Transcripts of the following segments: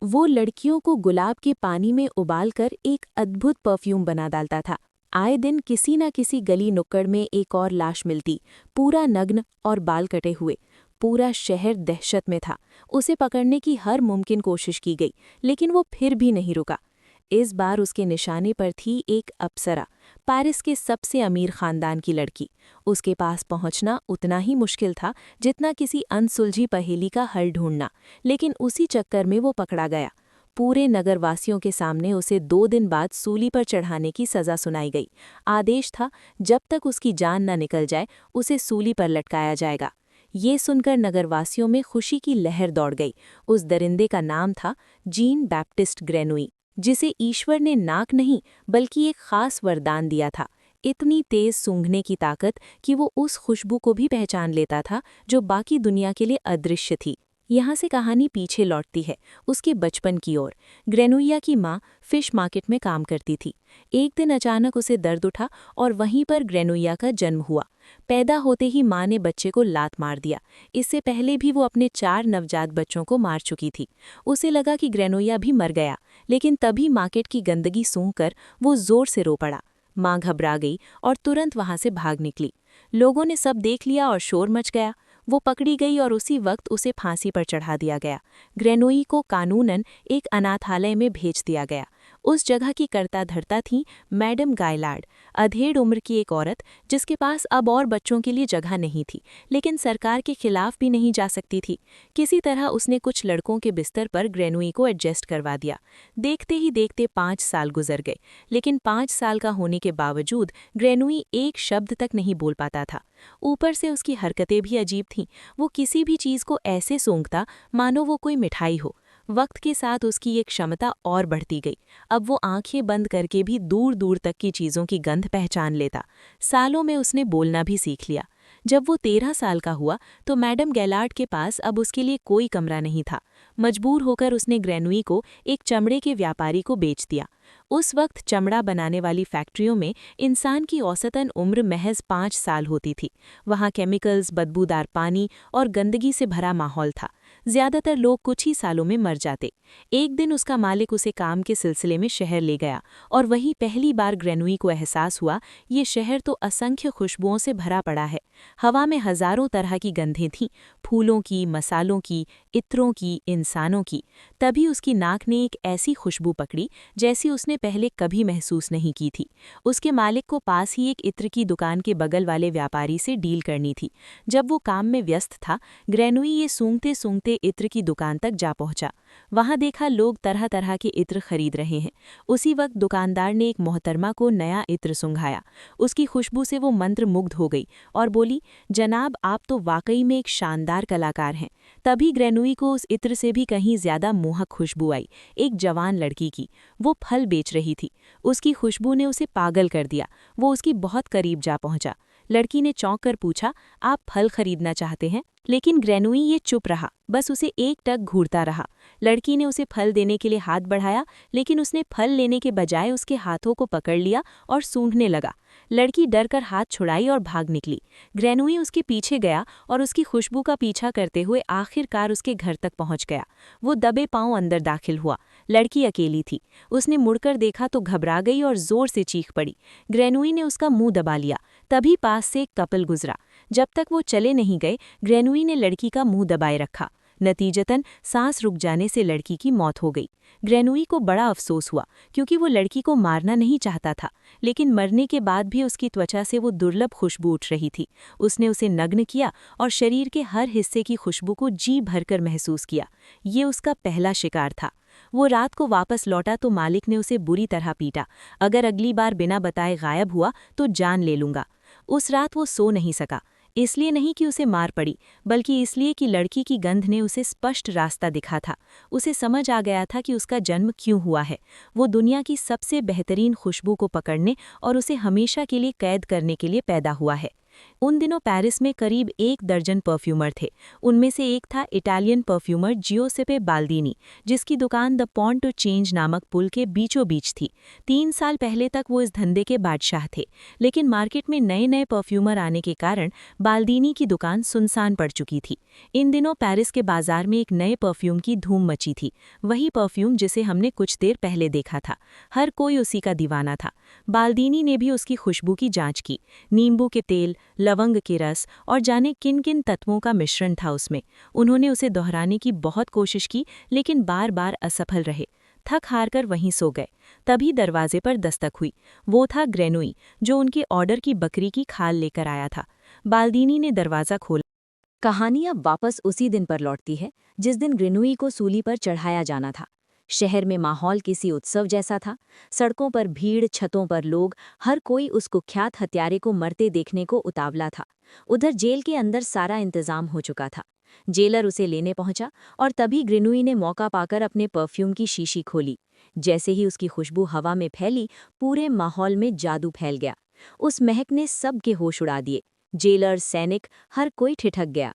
वो लड़कियों को गुलाब के पानी में उबालकर एक अद्भुत परफ्यूम बना डालता था। आए दिन किसी न किसी गली नुक्कड़ में एक और लाश मिलती, पूरा नग्न और बाल कटे हुए। पूरा शहर दहशत में था। उसे पकड़ने की हर मुमकिन कोशिश की गई, लेकिन वो फिर भी नहीं रुका। इस बार उसके निशाने पर थी एक अप्सरा, पेरिस के सबसे अमीर खानदान की लड़की। उसके पास पहुंचना उतना ही मुश्किल था जितना किसी अनसुलझी पहेली का हल ढूंढना, लेकिन उसी चक्कर में वो पकड़ा गया। पूरे नगरवासियों के सामने उसे 2 दिन बाद सूली पर चढ़ाने की सजा सुनाई गई। आदेश था, जब तक उसकी जान न निकल जाए उसे सूली पर लटकाया जाएगा। ये सुनकर नगरवासियों में खुशी की लहर दौड़ गई। उस दरिंदे का नाम था जीन बैप्टिस्ट ग्रेनुई, जिसे ईश्वर ने नाक नहीं बल्कि एक खास वरदान दिया था, इतनी तेज सूंघने की ताकत कि वो उस खुशबू को भी पहचान लेता था जो बाकी दुनिया के लिए अदृश्य थी। यहाँ से कहानी पीछे लौटती है, उसके बचपन की ओर। ग्रेनुइया की माँ फिश मार्केट में काम करती थी। एक दिन अचानक उसे दर्द उठा और वहीं पर ग्रेनुइया का जन्म हुआ। पैदा होते ही माँ ने बच्चे को लात मार दिया। इससे पहले भी वो अपने 4 नवजात बच्चों को मार चुकी थी। उसे लगा कि ग्रेनुइया भी मर गया, लेकिन तभी मार्केट की गंदगी सूंघकर वो जोर से रो पड़ा। माँ घबरा गई और तुरंत वहां से भाग निकली। लोगों ने सब देख लिया और शोर मच गया। वो पकड़ी गई और उसी वक्त उसे फांसी पर चढ़ा दिया गया। ग्रेनुई को कानूनन एक अनाथालय में भेज दिया गया। उस जगह की कर्ता धर्ता थी मैडम गायलार्ड, अधेड़ उम्र की एक औरत जिसके पास अब और बच्चों के लिए जगह नहीं थी, लेकिन सरकार के खिलाफ भी नहीं जा सकती थी। किसी तरह उसने कुछ लड़कों के बिस्तर पर ग्रेनुई को एडजस्ट करवा दिया। देखते ही देखते 5 साल गुजर गए, लेकिन 5 साल का होने के बावजूद ग्रेनुई एक शब्द तक नहीं बोल पाता था। ऊपर से उसकी हरकतें भी अजीब थीं। वो किसी भी चीज़ को ऐसे सूंघता मानो वो कोई मिठाई हो। वक्त के साथ उसकी ये क्षमता और बढ़ती गई। अब वो आंखें बंद करके भी दूर दूर तक की चीज़ों की गंध पहचान लेता। सालों में उसने बोलना भी सीख लिया। जब वो 13 साल का हुआ तो मैडम गैलार्ड के पास अब उसके लिए कोई कमरा नहीं था। मजबूर होकर उसने ग्रेनुई को एक चमड़े के व्यापारी को बेच दिया। उस वक्त चमड़ा बनाने वाली फैक्ट्रियों में इंसान की औसतन उम्र महज 5 साल होती थी। वहाँ केमिकल्स, बदबूदार पानी और गंदगी से भरा माहौल था। ज्यादातर लोग कुछ ही सालों में मर जाते। एक दिन उसका मालिक उसे काम के सिलसिले में शहर ले गया और वहीं पहली बार ग्रेनुई को एहसास हुआ, ये शहर तो असंख्य खुशबुओं से भरा पड़ा है। हवा में हजारों तरह की गंधें थीं, फूलों की, मसालों की, इत्रों की, इंसानों की। तभी उसकी नाक ने एक ऐसी खुशबू पकड़ी जैसी उसने पहले कभी महसूस नहीं की थी। उसके मालिक को पास ही एक इत्र की दुकान के बगल वाले व्यापारी से डील करनी थी। जब वो काम में व्यस्त था, ग्रेनुई ये सूंघते सूंघते इत्र की दुकान तक जा पहुंचा। वहां देखा लोग तरह तरह के इत्र खरीद रहे हैं। उसी वक्त दुकानदार ने एक मोहतरमा को नया इत्र सूंघाया। उसकी खुशबू से वो मंत्रमुग्ध हो गई और बोली, जनाब, आप तो वाकई में एक शानदार कलाकार हैं। तभी ग्रेनुई को उस इत्र से भी कहीं ज्यादा मोहक खुशबू आई, एक जवान लड़की की। वो फल बेच रही थी। उसकी खुशबू ने उसे पागल कर दिया। वो उसकी बहुत करीब जा पहुंचा। लड़की ने चौंक कर पूछा, आप फल खरीदना चाहते हैं? लेकिन ग्रेनुई ये चुप रहा, बस उसे एक टक घूरता रहा। लड़की ने उसे फल देने के लिए हाथ बढ़ाया, लेकिन उसने फल लेने के बजाय उसके हाथों को पकड़ लिया और सूंघने लगा। लड़की डर कर हाथ छुड़ाई और भाग निकली। ग्रेनुई उसके पीछे गया और उसकी खुशबू का पीछा करते हुए आखिरकार उसके घर तक पहुंच गया। वो दबे पांव अंदर दाखिल हुआ। लड़की अकेली थी। उसने मुड़कर देखा तो घबरा गई और जोर से चीख पड़ी। ग्रेनुई ने उसका मुंह दबा लिया। तभी पास से एक कपल गुजरा। जब तक वो चले नहीं गए, ग्रेनुई ने लड़की का मुंह दबाए रखा। नतीजतन सांस रुक जाने से लड़की की मौत हो गई। ग्रेनुई को बड़ा अफसोस हुआ, क्योंकि वो लड़की को मारना नहीं चाहता था, लेकिन मरने के बाद भी उसकी त्वचा से वो दुर्लभ खुशबू उठ रही थी। उसने उसे नग्न किया और शरीर के हर हिस्से की खुशबू को जी भरकर महसूस किया। ये उसका पहला शिकार था। वो रात को वापस लौटा तो मालिक ने उसे बुरी तरह पीटा। अगर अगली बार बिना बताए गायब हुआ तो जान ले लूंगा। उस रात वो सो नहीं सका, इसलिए नहीं कि उसे मार पड़ी, बल्कि इसलिए कि लड़की की गंध ने उसे स्पष्ट रास्ता दिखा था। उसे समझ आ गया था कि उसका जन्म क्यों हुआ है। वो दुनिया की सबसे बेहतरीन खुशबू को पकड़ने और उसे हमेशा के लिए कैद करने के लिए पैदा हुआ है। उन दिनों पेरिस में करीब 1 दर्जन परफ्यूमर थे। उनमें से एक था इटालियन परफ्यूमर जियोसेपे बाल्दीनी, जिसकी दुकान द पॉन्ट टू चेंज नामक पुल के बीचों बीच थी। 3 साल पहले तक वो इस धंधे के बादशाह थे, लेकिन मार्केट में नए नए परफ्यूमर आने के कारण बाल्दीनी की दुकान सुनसान पड़ चुकी थी। इन दिनों पेरिस के बाजार में एक नए परफ्यूम की धूम मची थी, वही परफ्यूम जिसे हमने कुछ देर पहले देखा था। हर कोई उसी का दीवाना था। बाल्दीनी ने भी उसकी खुशबू की जांच की। नींबू के तेल, लवंग के रस और जाने किन किन तत्वों का मिश्रण था उसमें। उन्होंने उसे दोहराने की बहुत कोशिश की, लेकिन बार बार असफल रहे। थक हार कर वहीं सो गए। तभी दरवाजे पर दस्तक हुई। वो था ग्रेनुई, जो उनके ऑर्डर की बकरी की खाल लेकर आया था। बाल्दीनी ने दरवाज़ा खोला। कहानी अब वापस उसी दिन पर लौटती है जिस दिन ग्रेनुई को सूली पर चढ़ाया जाना था। शहर में माहौल किसी उत्सव जैसा था। सड़कों पर भीड़, छतों पर लोग, हर कोई उस कुख्यात हत्यारे को मरते देखने को उतावला था। उधर जेल के अंदर सारा इंतजाम हो चुका था। जेलर उसे लेने पहुंचा और तभी ग्रेनुई ने मौका पाकर अपने परफ्यूम की शीशी खोली। जैसे ही उसकी खुशबू हवा में फैली, पूरे माहौल में जादू फैल गया। उस महक ने सबके होश उड़ा दिए। जेलर, सैनिक, हर कोई ठिठक गया।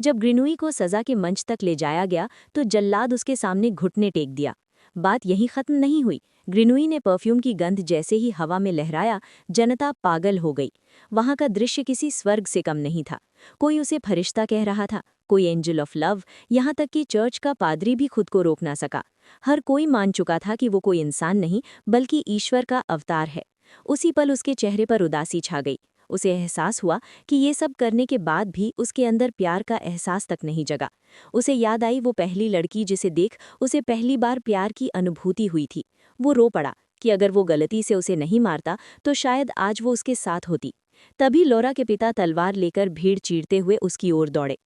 जब ग्रेनुई को सजा के मंच तक ले जाया गया तो जल्लाद उसके सामने घुटने टेक दिया। बात यहीं खत्म नहीं हुई। ग्रेनुई ने परफ्यूम की गंध जैसे ही हवा में लहराया, जनता पागल हो गई। वहां का दृश्य किसी स्वर्ग से कम नहीं था। कोई उसे फरिश्ता कह रहा था, कोई एंजल ऑफ लव, यहाँ तक कि चर्च का पादरी भी खुद को रोक ना सका। हर कोई मान चुका था कि वो कोई इंसान नहीं बल्कि ईश्वर का अवतार है। उसी पल उसके चेहरे पर उदासी छा गई। उसे एहसास हुआ कि ये सब करने के बाद भी उसके अंदर प्यार का एहसास तक नहीं जगा। उसे याद आई वो पहली लड़की जिसे देख उसे पहली बार प्यार की अनुभूति हुई थी। वो रो पड़ा कि अगर वो गलती से उसे नहीं मारता तो शायद आज वो उसके साथ होती। तभी लौरा के पिता तलवार लेकर भीड़ चीरते हुए उसकी ओर दौड़े।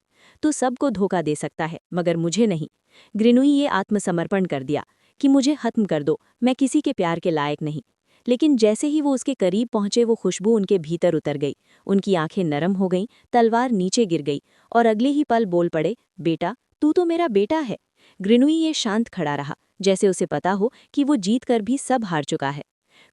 तू सबको धोखा दे सकता है मगर मुझे नहीं। ग्रेनुई ये आत्मसमर्पण कर दिया कि मुझे खत्म कर दो, मैं किसी के प्यार के लायक नहीं। लेकिन जैसे ही वो उसके करीब पहुंचे वो खुशबू उनके भीतर उतर गई। उनकी आंखें नरम हो गईं, तलवार नीचे गिर गई और अगले ही पल बोल पड़े, बेटा, तू तो मेरा बेटा है। ग्रेनुई ये शांत खड़ा रहा, जैसे उसे पता हो कि वो जीत कर भी सब हार चुका है।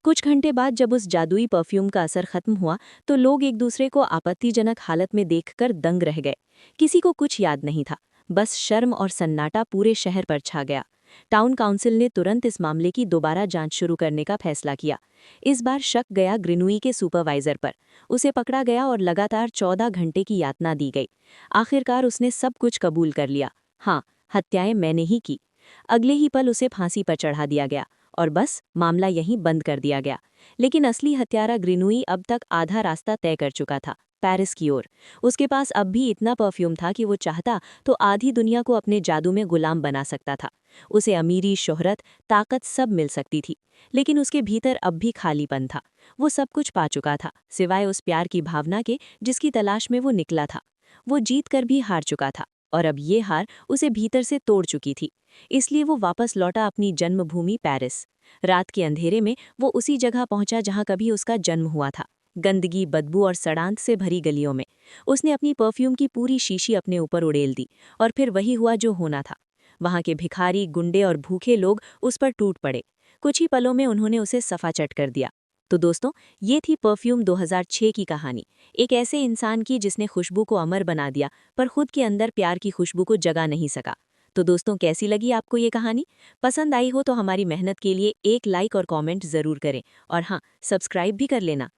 कुछ घंटे बाद जब उस जादुई परफ्यूम का असर खत्म हुआ तो लोग एक दूसरे को आपत्तिजनक हालत में देखकर दंग रह गए। किसी को कुछ याद नहीं था, बस शर्म और सन्नाटा पूरे शहर पर छा गया। टाउन काउंसिल ने तुरंत इस मामले की दोबारा जांच शुरू करने का फैसला किया। इस बार शक गया ग्रेनुई के सुपरवाइजर पर। उसे पकड़ा गया और लगातार 14 घंटे की यातना दी गई। आखिरकार उसने सब कुछ कबूल कर लिया। हाँ, हत्याएं मैंने ही की। अगले ही पल उसे फांसी पर चढ़ा दिया गया और बस मामला यहीं बंद कर दिया गया। लेकिन असली हत्यारा ग्रेनुई अब तक आधा रास्ता तय कर चुका था, पेरिस की ओर। उसके पास अब भी इतना परफ्यूम था कि वो चाहता तो आधी दुनिया को अपने जादू में गुलाम बना सकता था। उसे अमीरी, शोहरत, ताकत सब मिल सकती थी, लेकिन उसके भीतर अब भी खालीपन था। वो सब कुछ पा चुका था, सिवाय उस प्यार की भावना के जिसकी तलाश में वो निकला था। वो जीत कर भी हार चुका था और अब ये हार उसे भीतर से तोड़ चुकी थी। इसलिए वो वापस लौटा अपनी जन्मभूमि पेरिस। रात के अंधेरे में वो उसी जगह पहुंचा जहां कभी उसका जन्म हुआ था, गंदगी, बदबू और सड़ांत से भरी गलियों में। उसने अपनी परफ्यूम की पूरी शीशी अपने ऊपर उड़ेल दी और फिर वही हुआ जो होना था। वहां के भिखारी, गुंडे और भूखे लोग उस पर टूट पड़े। कुछ ही पलों में उन्होंने उसे सफाचट कर दिया। तो दोस्तों, ये थी परफ्यूम 2006 की कहानी। एक ऐसे इंसान की जिसने खुशबू को अमर बना दिया पर खुद के अंदर प्यार की खुशबू को जगा नहीं सका। तो दोस्तों, कैसी लगी आपको ये कहानी? पसंद आई हो तो हमारी मेहनत के लिए एक लाइक और कमेंट ज़रूर करें और हाँ, सब्सक्राइब भी कर लेना।